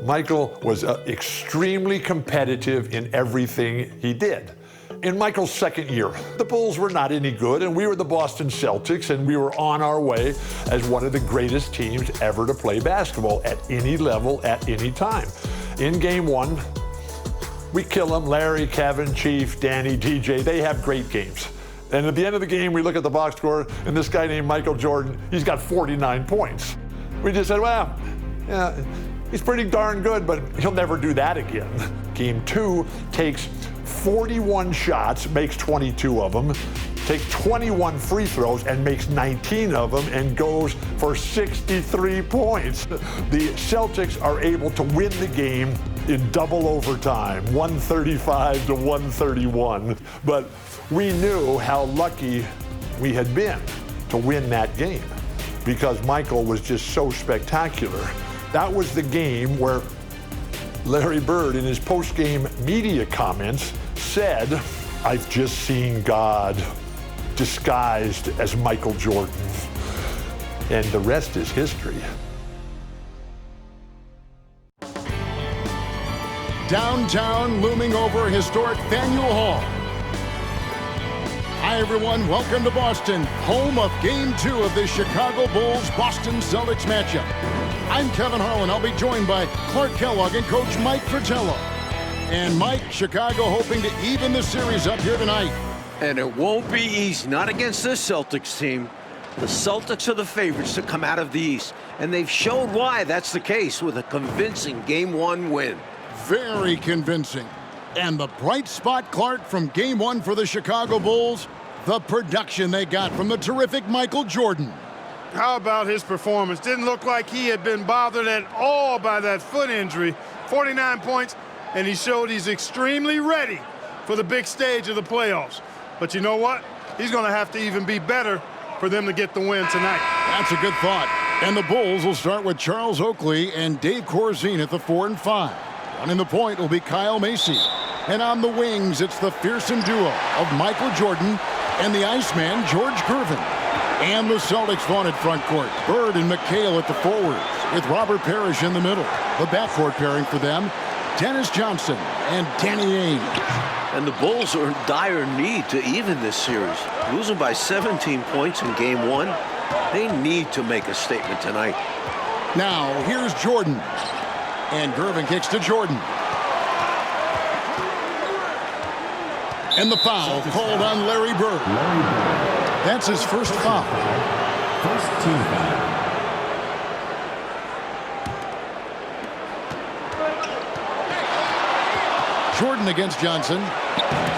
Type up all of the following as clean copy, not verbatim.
Michael was extremely competitive in everything he did. In Michael's second year, the Bulls were not any good, and we were the Boston Celtics, and we were on our way as one of the greatest teams ever to play basketball at any level, at any time. In game one, we kill them. Larry, Kevin, Chief, Danny, DJ, they have great games. And at the end of the game, we look at the box score, and this guy named Michael Jordan, he's got 49 points. We just said, well, yeah, he's pretty darn good, but he'll never do that again. Game two takes 41 shots, makes 22 of them, takes 21 free throws and makes 19 of them and goes for 63 points. The Celtics are able to win the game in double overtime, 135 to 131. But we knew how lucky we had been to win that game because Michael was just so spectacular. That was the game where Larry Bird, in his post-game media comments, said, "I've just seen God disguised as Michael Jordan." And the rest is history. Downtown, looming over historic Faneuil Hall. Hi, everyone. Welcome to Boston, home of Game 2 of the Chicago Bulls-Boston Celtics matchup. I'm Kevin Harlan. I'll be joined by Clark Kellogg and Coach Mike Fratello. And Mike, Chicago hoping to even the series up here tonight. And it won't be easy, not against this Celtics team. The Celtics are the favorites to come out of the East, and they've shown why that's the case with a convincing Game 1 win. Very convincing. And the bright spot, Clark, from Game 1 for the Chicago Bulls, the production they got from the terrific Michael Jordan. How about his performance? Didn't look like he had been bothered at all by that foot injury. 49 points, and he showed he's extremely ready for the big stage of the playoffs. But you know what? He's going to have to even be better for them to get the win tonight. That's a good thought. And the Bulls will start with Charles Oakley and Dave Corzine at the 4 and 5. Running the point will be Kyle Macy. And on the wings, it's the fearsome duo of Michael Jordan and the Iceman, George Gervin. And the Celtics' vaunted front court, Bird and McHale at the forwards, with Robert Parrish in the middle. The backcourt pairing for them, Dennis Johnson and Danny Ainge. And the Bulls are in dire need to even this series. Losing by 17 points in Game 1, they need to make a statement tonight. Now, here's Jordan. And Gervin kicks to Jordan. And the foul called on Larry Bird. That's his first foul. First team foul. Jordan against Johnson.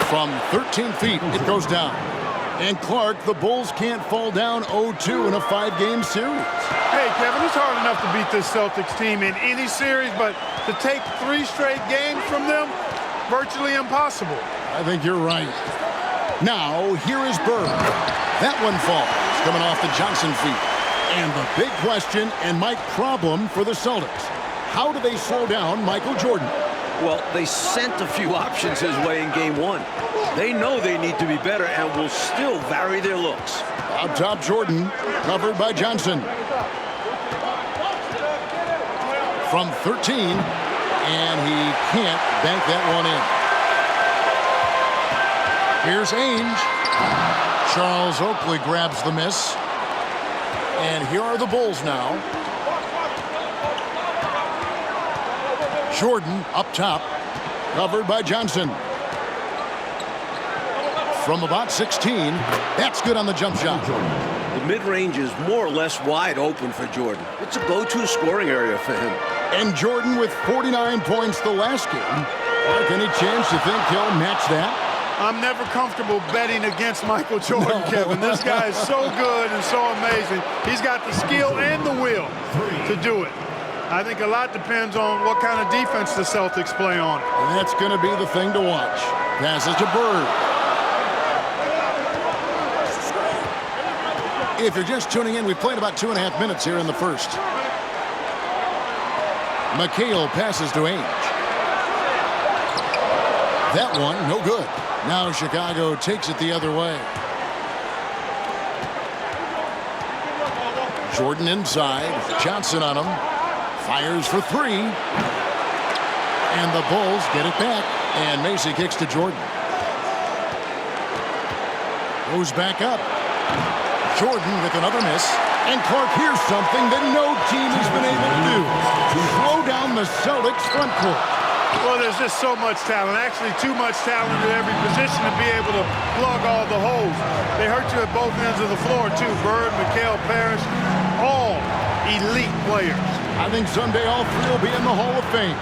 From 13 feet, it goes down. And Clark, the Bulls can't fall down 0-2 in a 5-game series. Hey, Kevin, it's hard enough to beat this Celtics team in any series, but to take 3 straight games from them, virtually impossible. I think you're right. Now, here is Bird. That one falls, coming off the Johnson feet. And the big question and Mike problem for the Celtics. How do they slow down Michael Jordan? Well, they sent a few options his way in Game 1. They know they need to be better and will still vary their looks. Up top, Jordan, covered by Johnson. From 13, and he can't bank that one in. Here's Ainge. Charles Oakley grabs the miss. And here are the Bulls now. Jordan up top, covered by Johnson. From about 16, that's good on the jump shot. The mid-range is more or less wide open for Jordan. It's a go-to scoring area for him. And Jordan with 49 points the last game. Mark, any chance you think he'll match that? I'm never comfortable betting against Michael Jordan, no. Kevin. This guy is so good and so amazing. He's got the skill and the will to do it. I think a lot depends on what kind of defense the Celtics play on. And that's going to be the thing to watch. Passes to Bird. If you're just tuning in, we played about 2.5 minutes here in the first. McHale passes to Ainge. That one, no good. Now Chicago takes it the other way. Jordan inside. Johnson on him. Fires for 3. And the Bulls get it back. And Macy kicks to Jordan. Goes back up. Jordan with another miss. And Clark hears something that no team has been able to do. Slow down the Celtics front court. Well, there's just so much talent, actually too much talent at every position to be able to plug all the holes. They hurt you at both ends of the floor, too. Bird, Mikal Parrish, all elite players. I think someday all three will be in the Hall of Fame.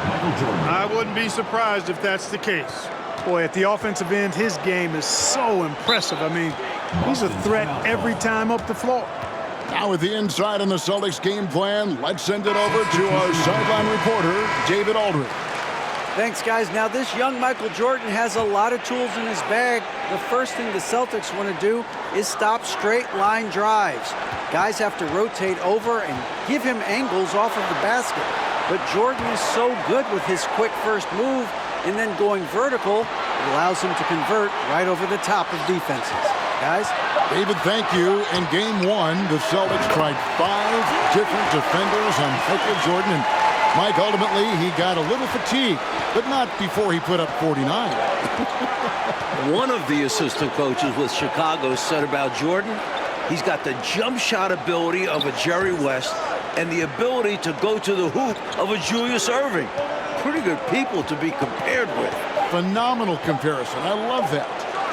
I wouldn't be surprised if that's the case. Boy, at the offensive end, his game is so impressive. I mean, he's a threat every time up the floor. Now with the inside on the Celtics game plan, let's send it over to our sideline reporter, David Aldridge. Thanks, guys. Now, this young Michael Jordan has a lot of tools in his bag. The first thing the Celtics want to do is stop straight line drives. Guys have to rotate over and give him angles off of the basket. But Jordan is so good with his quick first move and then going vertical, it allows him to convert right over the top of defenses. Guys? David, thank you. In game one, the Celtics tried 5 different defenders on Michael Jordan. And Mike, ultimately, he got a little fatigued, but not before he put up 49. One of the assistant coaches with Chicago said about Jordan, he's got the jump shot ability of a Jerry West and the ability to go to the hoop of a Julius Erving. Pretty good people to be compared with. Phenomenal comparison. I love that.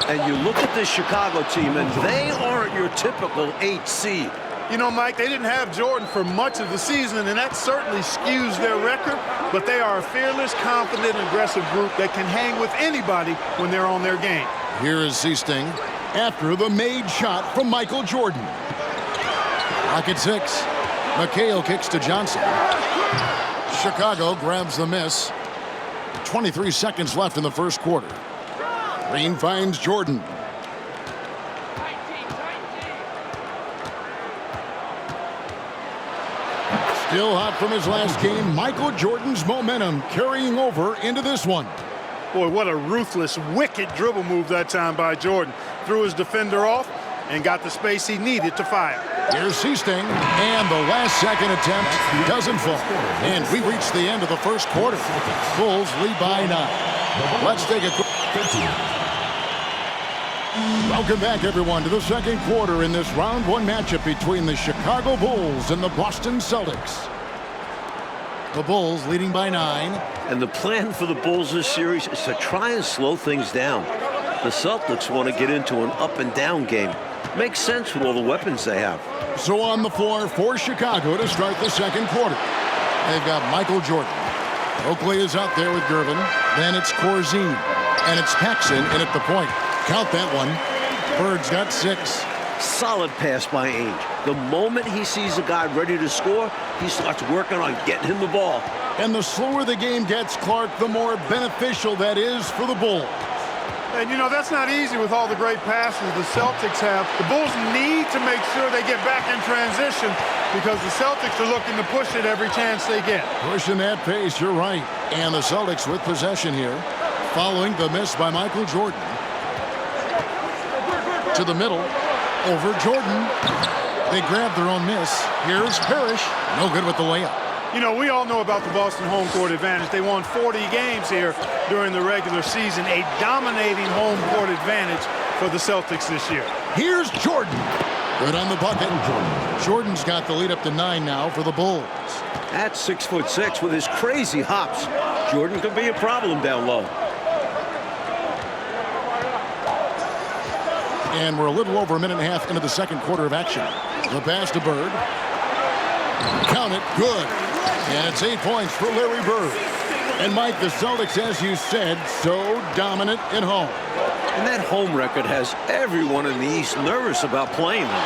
And you look at this Chicago team, and they aren't your typical 8 seed. You know, Mike, they didn't have Jordan for much of the season, and that certainly skews their record, but they are a fearless, confident, aggressive group that can hang with anybody when they're on their game. Here is Seasting after the made shot from Michael Jordan. Clock at 6. McHale kicks to Johnson. Chicago grabs the miss. 23 seconds left in the first quarter. Green finds Jordan. Still hot from his last game, Michael Jordan's momentum carrying over into this one. Boy, what a ruthless, wicked dribble move that time by Jordan. Threw his defender off and got the space he needed to fire. Here's Seasting, and the last second attempt doesn't fall. And we reach the end of the first quarter. Bulls lead by 9. Let's take a quick... Welcome back, everyone, to the second quarter in this round 1 matchup between the Chicago Bulls and the Boston Celtics. The Bulls leading by 9. And the plan for the Bulls this series is to try and slow things down. The Celtics want to get into an up-and-down game. Makes sense with all the weapons they have. So on the floor for Chicago to start the second quarter. They've got Michael Jordan. Oakley is out there with Gervin. Then it's Corzine. And it's Paxson in at the point. Count that one. Bird's got 6. Solid pass by Ainge. The moment he sees a guy ready to score, he starts working on getting him the ball. And the slower the game gets, Clark, the more beneficial that is for the Bulls. And, you know, that's not easy with all the great passes the Celtics have. The Bulls need to make sure they get back in transition because the Celtics are looking to push it every chance they get. Pushing that pace, you're right. And the Celtics with possession here, following the miss by Michael Jordan. To the middle, over Jordan. They grab their own miss. Here's Parrish. No good with the layup. You know, we all know about the Boston home court advantage. They won 40 games here during the regular season. A dominating home court advantage for the Celtics this year. Here's Jordan. Good on the bucket. Jordan's got the lead up to 9 now for the Bulls. At 6'6" with his crazy hops, Jordan could be a problem down low. And we're a little over a minute and a half into the second quarter of action. The pass to Bird. Count it. Good. And it's 8 points for Larry Bird. And Mike, the Celtics, as you said, so dominant at home. And that home record has everyone in the East nervous about playing them.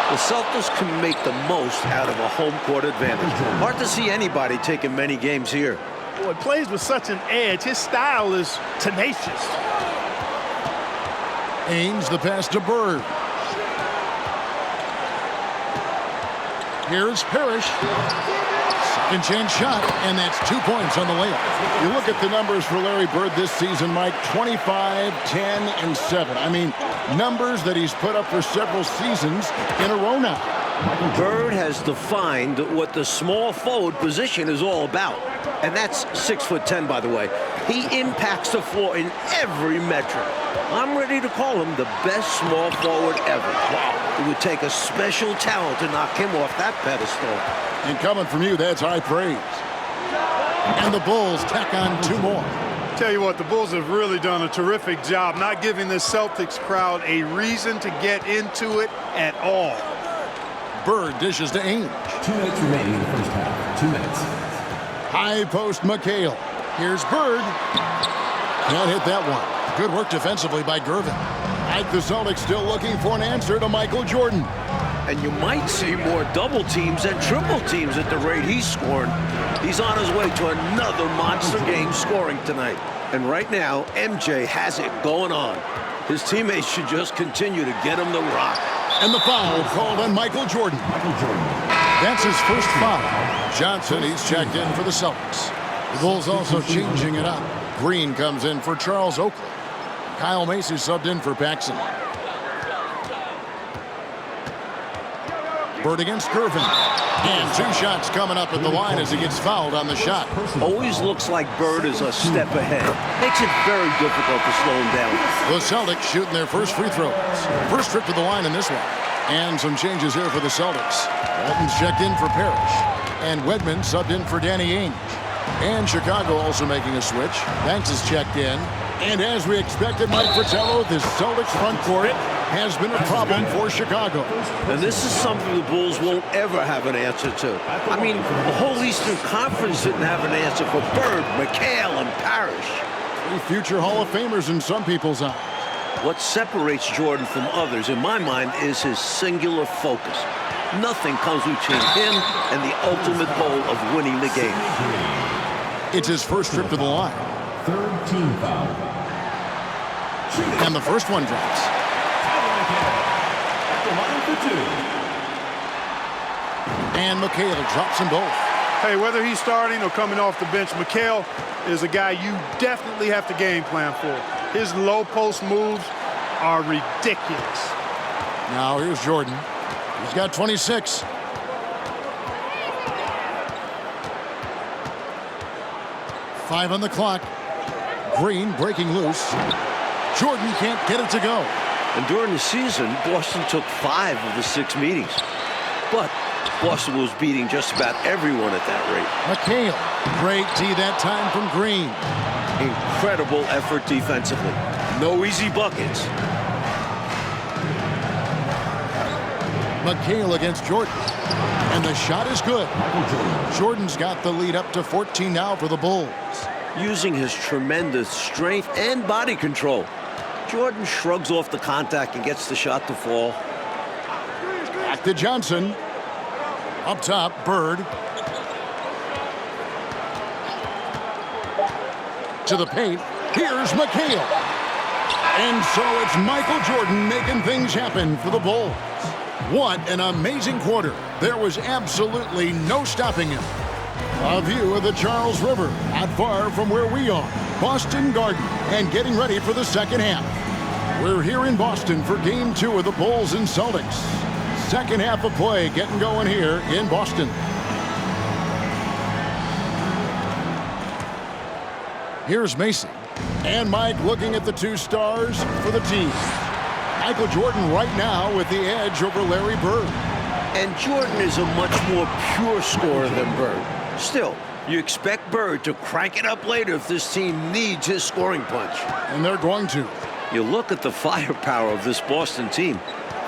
The Celtics can make the most out of a home court advantage. Hard to see anybody taking many games here. Boy, plays with such an edge. His style is tenacious. Ainge, the pass to Bird. Here's Parrish. Second chance shot, and that's 2 points on the layup. You look at the numbers for Larry Bird this season, Mike, 25, 10, and 7. I mean, numbers that he's put up for several seasons in a row now. Bird has defined what the small forward position is all about. And that's 6'10", by the way. He impacts the floor in every metric. I'm ready to call him the best small forward ever. Wow. It would take a special talent to knock him off that pedestal. And coming from you, that's high praise. And the Bulls tack on 2 more. Tell you what, the Bulls have really done a terrific job not giving the Celtics crowd a reason to get into it at all. Bird dishes to Ainge. 2 minutes remaining in the first half. 2 minutes. High post McHale. Here's Bird. Can't hit that one. Good work defensively by Gervin. The Celtics still looking for an answer to Michael Jordan. And you might see more double teams and triple teams at the rate he's scoring. He's on his way to another monster game scoring tonight. And right now, MJ has it going on. His teammates should just continue to get him the rock. And the foul called on Michael Jordan. That's his first foul. Johnson, he's checked in for the Celtics. The Bulls also changing it up. Green comes in for Charles Oakley. Kyle Macy subbed in for Paxson. Bird against Gervin. And 2 shots coming up at the line as he gets fouled on the shot. Always looks like Bird is a step ahead. Makes it very difficult to slow him down. The Celtics shooting their first free throws. First trip to the line in this one. And some changes here for the Celtics. Walton's checked in for Parrish. And Wedman subbed in for Danny Ainge. And Chicago also making a switch. Banks is checked in. And as we expected, Mike Fratello, this Celtics front court has been a problem for Chicago. And this is something the Bulls won't ever have an answer to. I mean, the whole Eastern Conference didn't have an answer for Bird, McHale, and Parrish. 3 future Hall of Famers in some people's eyes. What separates Jordan from others, in my mind, is his singular focus. Nothing comes between him and the ultimate goal of winning the game. It's his first trip to the line. 3rd team foul. And the first one drops. At the line for 2. And McHale drops them both. Hey, whether he's starting or coming off the bench, McHale is a guy you definitely have to game plan for. His low post moves are ridiculous. Now here's Jordan. He's got 26. Five on the clock. Green breaking loose. Jordan can't get it to go. And during the season, Boston took 5 of the 6 meetings. But Boston was beating just about everyone at that rate. McHale. Great D that time from Green. Incredible effort defensively. No easy buckets. McHale against Jordan. And the shot is good. Jordan's got the lead up to 14 now for the Bulls. Using his tremendous strength and body control, Jordan shrugs off the contact and gets the shot to fall. Back to Johnson. Up top, Bird. To the paint. Here's McHale. And so it's Michael Jordan making things happen for the Bulls. What an amazing quarter. There was absolutely no stopping him. A view of the Charles River, not far from where we are, Boston Garden, and getting ready for the second half. We're here in Boston for Game 2 of the Bulls and Celtics. Second half of play getting going here in Boston. Here's Macy. And Mike looking at the 2 stars for the team. Michael Jordan right now with the edge over Larry Bird. And Jordan is a much more pure scorer than Bird. Still, you expect Bird to crank it up later if this team needs his scoring punch. And they're going to. You look at the firepower of this Boston team.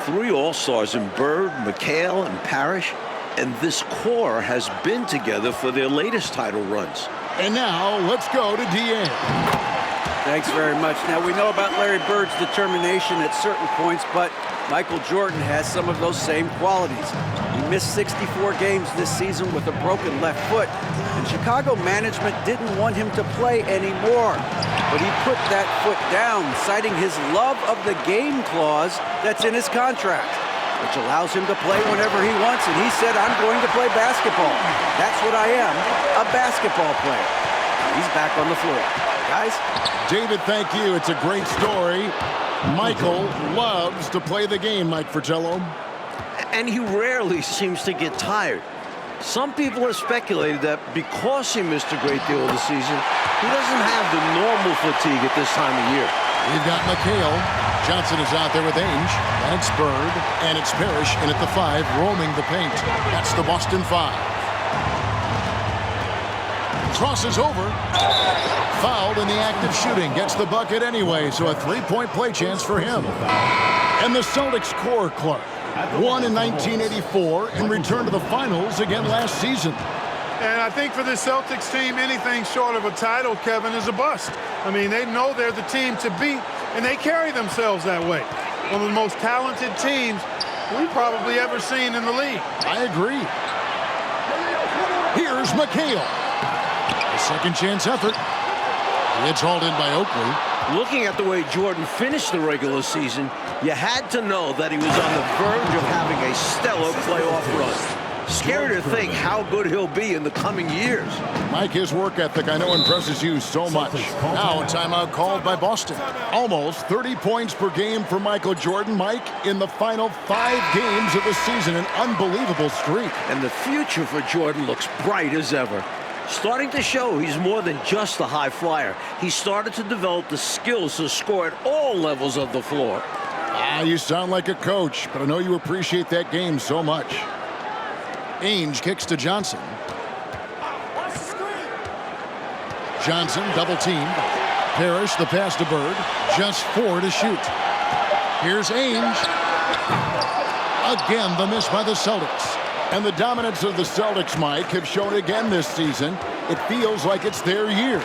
3 All-Stars in Bird, McHale, and Parrish. And this core has been together for their latest title runs. And now, let's go to DA. Thanks very much. Now, we know about Larry Bird's determination at certain points, but Michael Jordan has some of those same qualities. He missed 64 games this season with a broken left foot, and Chicago management didn't want him to play anymore. But he put that foot down, citing his love of the game clause that's in his contract, which allows him to play whenever he wants, and he said, I'm going to play basketball. That's what I am, a basketball player. He's back on the floor. Guys? David, thank you. It's a great story. Michael loves to play the game, Mike Fratello. and he rarely seems to get tired. Some people have speculated that because he missed a great deal of the season, he doesn't have the normal fatigue at this time of year. We've got McHale. Johnson is out there with Ainge. And it's Bird. And it's Parrish in at the 5, roaming the paint. That's the Boston 5. Crosses over. Fouled in the act of shooting. Gets the bucket anyway, so a 3-point play chance for him. And the Celtics core Clark. Won in 1984 and returned to the finals again last season. And I think for this Celtics team, anything short of a title, Kevin, is a bust. I mean, they know they're the team to beat, and they carry themselves that way. One of the most talented teams we've probably ever seen in the league. I agree. Here's McHale. A second chance effort. It's hauled in by Oakley. Looking at the way Jordan finished the regular season, you had to know that he was on the verge of having a stellar playoff run. Scary to think how good he'll be in the coming years. Mike, his work ethic I know impresses you so much. Now a timeout called by Boston. Almost 30 points per game for Michael Jordan. Mike, in the final 5 games of the season, an unbelievable streak. And the future for Jordan looks bright as ever. Starting to show he's more than just a high flyer. He started to develop the skills to score at all levels of the floor. You sound like a coach, but I know you appreciate that game so much. Ainge kicks to Johnson. Johnson double teamed. Parrish the pass to Bird. Just 4 to shoot. Here's Ainge. Again the miss by the Celtics. And the dominance of the Celtics, Mike, have shown again this season. It feels like it's their year.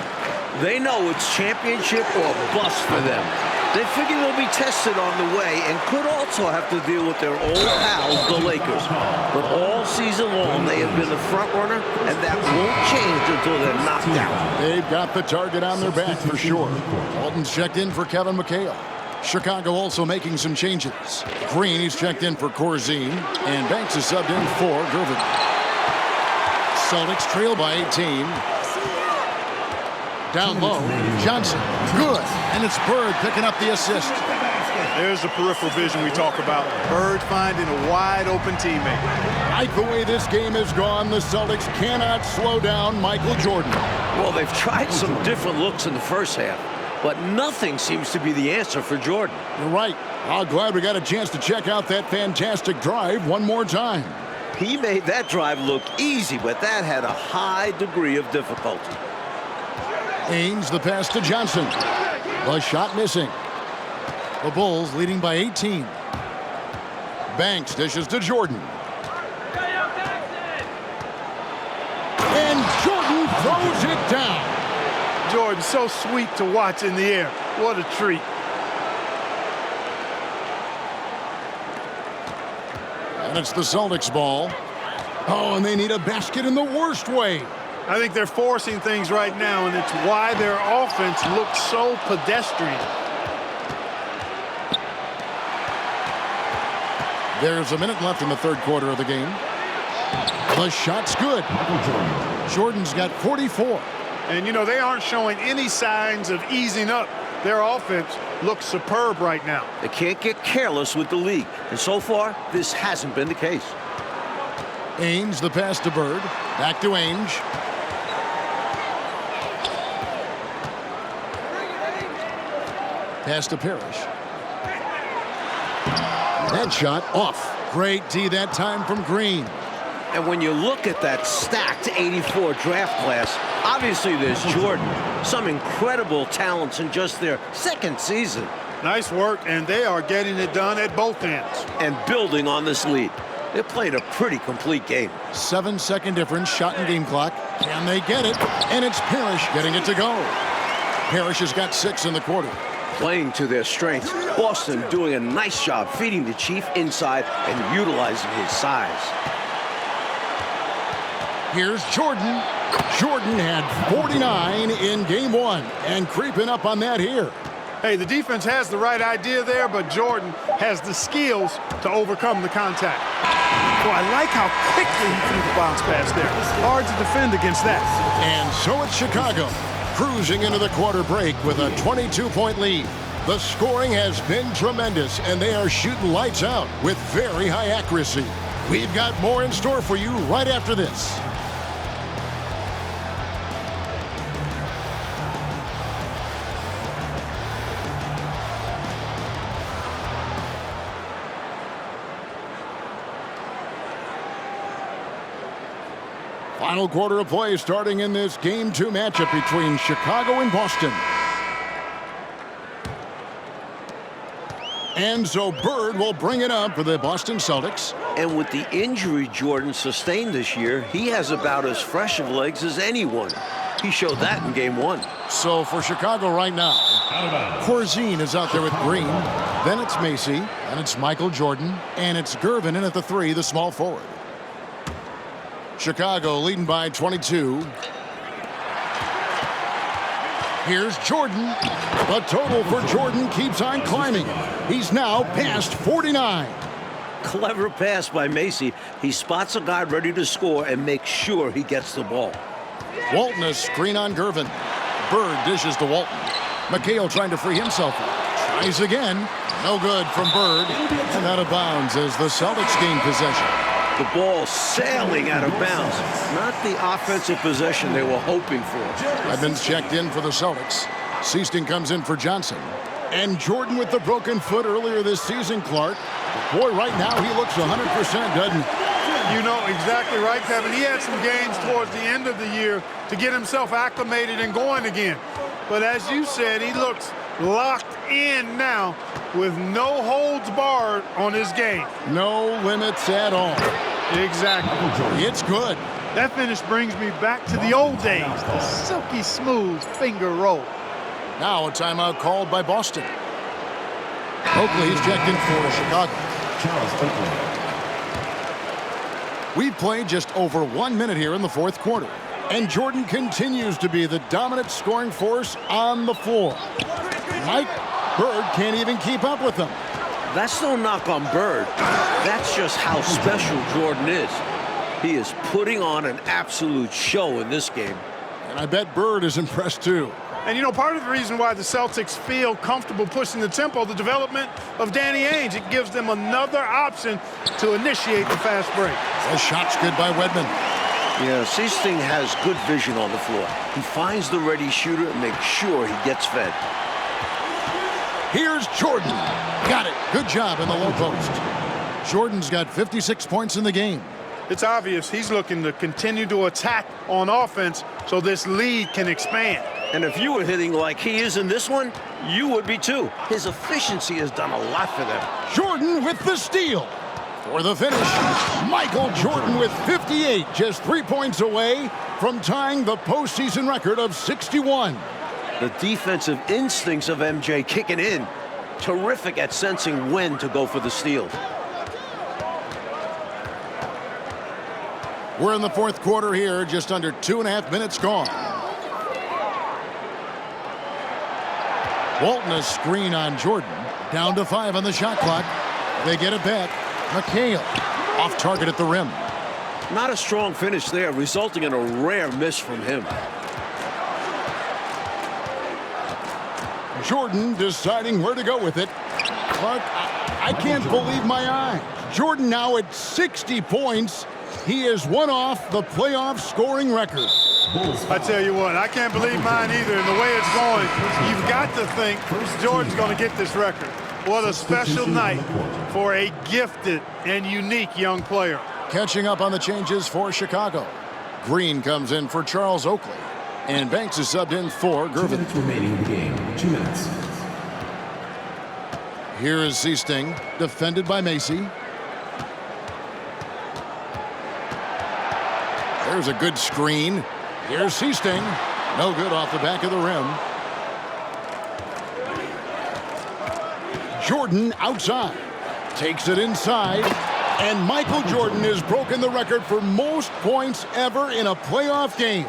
They know it's championship or bust for them. They figure they'll be tested on the way and could also have to deal with their old pals, the Lakers. But all season long, they have been the front runner, and that won't change until they're knocked out. They've got the target on their back for sure. Walton's checked in for Kevin McHale. Chicago also making some changes. Green, he's checked in for Corzine, and Banks is subbed in for Gervin. Celtics trail by 18. Down low, Johnson, good, and it's Bird picking up the assist. There's the peripheral vision we talk about. Bird finding a wide-open teammate. Like the way this game has gone, the Celtics cannot slow down Michael Jordan. Well, they've tried some different looks in the first half, but nothing seems to be the answer for Jordan. You're right. I'm glad we got a chance to check out that fantastic drive one more time. He made that drive look easy, but that had a high degree of difficulty. Ainge the pass to Johnson. The shot missing. The Bulls leading by 18. Banks dishes to Jordan. And Jordan throws it down. Jordan, so sweet to watch in the air. What a treat. And it's the Celtics ball. Oh, and they need a basket in the worst way. I think they're forcing things right now, and it's why their offense looks so pedestrian. There's a minute left in the third quarter of the game. The shot's good. Jordan's got 44. And, you know, they aren't showing any signs of easing up. Their offense looks superb right now. They can't get careless with the league, and so far, this hasn't been the case. Ainge the pass to Bird. Back to Ainge. Pass to Parrish. That shot off. Great D that time from Green. And when you look at that stacked 84 draft class, obviously there's Jordan. Some incredible talents in just their second season. Nice work, and they are getting it done at both ends. And building on this lead. They played a pretty complete game. 7-second difference, shot and game clock. Can they get it? And it's Parrish getting it to go. Parrish has got 6 in the quarter. Playing to their strengths, Boston doing a nice job feeding the Chief inside and utilizing his size. Here's Jordan. Jordan had 49 in game 1 and creeping up on that here. Hey, the defense has the right idea there, but Jordan has the skills to overcome the contact. Boy, I like how quickly he threw the bounce pass there. Hard to defend against that. And so it's Chicago, cruising into the quarter break with a 22-point lead. The scoring has been tremendous, and they are shooting lights out with very high accuracy. We've got more in store for you right after this. Final quarter of play starting in this Game 2 matchup between Chicago and Boston. And so Bird will bring it up for the Boston Celtics. And with the injury Jordan sustained this year, he has about as fresh of legs as anyone. He showed that in Game 1. So for Chicago right now, Corzine is out there with Green. Then it's Macy. Then it's Michael Jordan. And it's Gervin in at the 3, the small forward. Chicago leading by 22. Here's Jordan. The total for Jordan keeps on climbing. He's now past 49. Clever pass by Macy. He spots a guy ready to score and makes sure he gets the ball. Walton a screen on Gervin. Bird dishes to Walton. McHale trying to free himself. Tries again. No good from Bird. And out of bounds as the Celtics gain possession. The ball sailing out of bounds. Not the offensive possession they were hoping for. Evans checked in for the Celtics. Seaston comes in for Johnson. And Jordan with the broken foot earlier this season, Clark. Boy, right now he looks 100%, doesn't he? You know exactly right, Kevin. He had some games towards the end of the year to get himself acclimated and going again. But as you said, he looks locked in now with no holds barred on his game. No limits at all. Exactly. It's good. That finish brings me back to the old days, the silky smooth finger roll. Now a timeout called by Boston. Oakley's checked in for Chicago. Charles Oakley. We've played just over 1 minute here in the fourth quarter. And Jordan continues to be the dominant scoring force on the floor. Mike Bird can't even keep up with him. That's no knock on Bird. That's just how special Jordan is. He is putting on an absolute show in this game. And I bet Bird is impressed too. And you know, part of the reason why the Celtics feel comfortable pushing the tempo, the development of Danny Ainge, it gives them another option to initiate the fast break. The shot's good by Wedman. Yeah, Seaston has good vision on the floor. He finds the ready shooter and makes sure he gets fed. Here's Jordan. Got it. Good job in the low post. Jordan's got 56 points in the game. It's obvious he's looking to continue to attack on offense so this lead can expand. And if you were hitting like he is in this one, you would be too. His efficiency has done a lot for them. Jordan with the steal. For the finish, Michael Jordan with 58, just 3 points away from tying the postseason record of 61. The defensive instincts of MJ kicking in. Terrific at sensing when to go for the steal. We're in the fourth quarter here, just under 2.5 minutes gone. Walton a screen on Jordan. Down to 5 on the shot clock. They get it back. McHale off target at the rim. Not a strong finish there, resulting in a rare miss from him. Jordan deciding where to go with it. Clark, I can't believe my eyes. Jordan now at 60 points. He is one off the playoff scoring record. I tell you what, I can't believe mine either. And the way it's going, you've got to think Jordan's going to get this record. What a special night for a gifted and unique young player. Catching up on the changes for Chicago. Green comes in for Charles Oakley. And Banks is subbed in for 2 Gervin. minutes remaining in the game. 2 minutes. Here is Seaston, defended by Macy. There's a good screen. Here's Seaston. No good off the back of the rim. Jordan outside. Takes it inside. And Michael Jordan has broken the record for most points ever in a playoff game.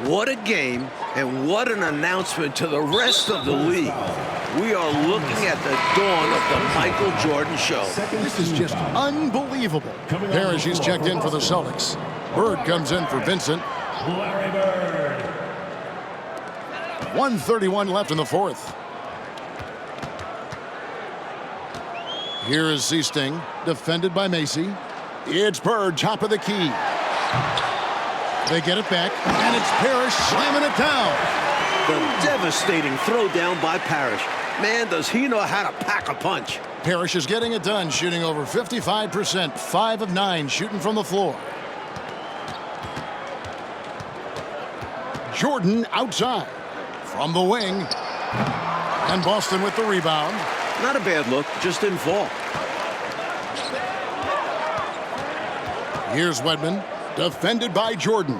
What a game, and what an announcement to the rest of the league. We are looking at the dawn of the Michael Jordan show. This is just unbelievable. Parrish is checked in for the Celtics. Bird comes in for Vincent. 1:31 left in the fourth. Here is Seasting, defended by Macy. It's Bird, top of the key. They get it back, and it's Parrish slamming it down. The devastating throw down by Parrish. Man, does he know how to pack a punch. Parrish is getting it done, shooting over 55%, 5 of 9 shooting from the floor. Jordan outside from the wing. And Boston with the rebound. Not a bad look, just didn't fall. Here's Wedman, defended by Jordan.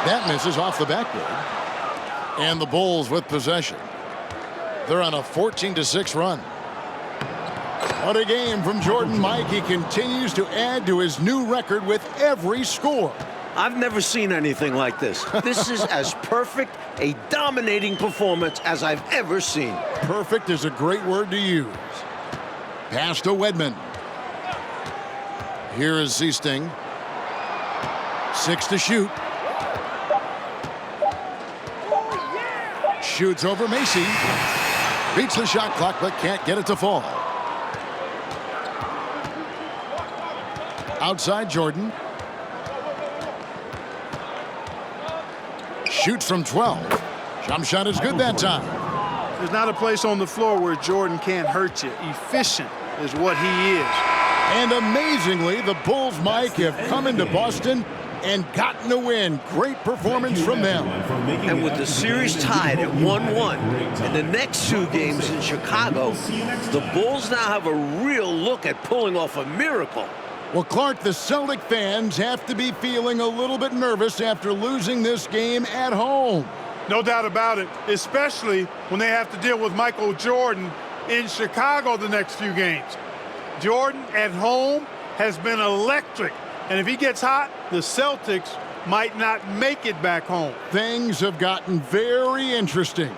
That misses off the backboard. And the Bulls with possession. They're on a 14-6 run. What a game from Jordan, Mike. He continues to add to his new record with every score. I've never seen anything like this. This is as perfect a dominating performance as I've ever seen. Perfect is a great word to use. Pass to Wedman. Here is Seasting. 6 to shoot. Shoots over Macy. Beats the shot clock, but can't get it to fall. Outside Jordan. Shoots from 12. Jump shot is good that time. There's not a place on the floor where Jordan can't hurt you. Efficient is what he is. And amazingly, the Bulls, Mike, have come into Boston and gotten a win. Great performance from them. And with the series tied at 1-1 and the next 2 games in Chicago, the Bulls now have a real look at pulling off a miracle. Well, Clark, the Celtic fans have to be feeling a little bit nervous after losing this game at home. No doubt about it, especially when they have to deal with Michael Jordan in Chicago the next few games. Jordan at home has been electric, and if he gets hot, the Celtics might not make it back home. Things have gotten very interesting.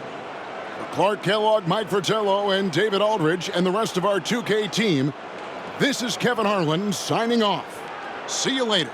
For Clark Kellogg, Mike Fratello, and David Aldridge, and the rest of our 2K team, this is Kevin Harlan signing off. See you later.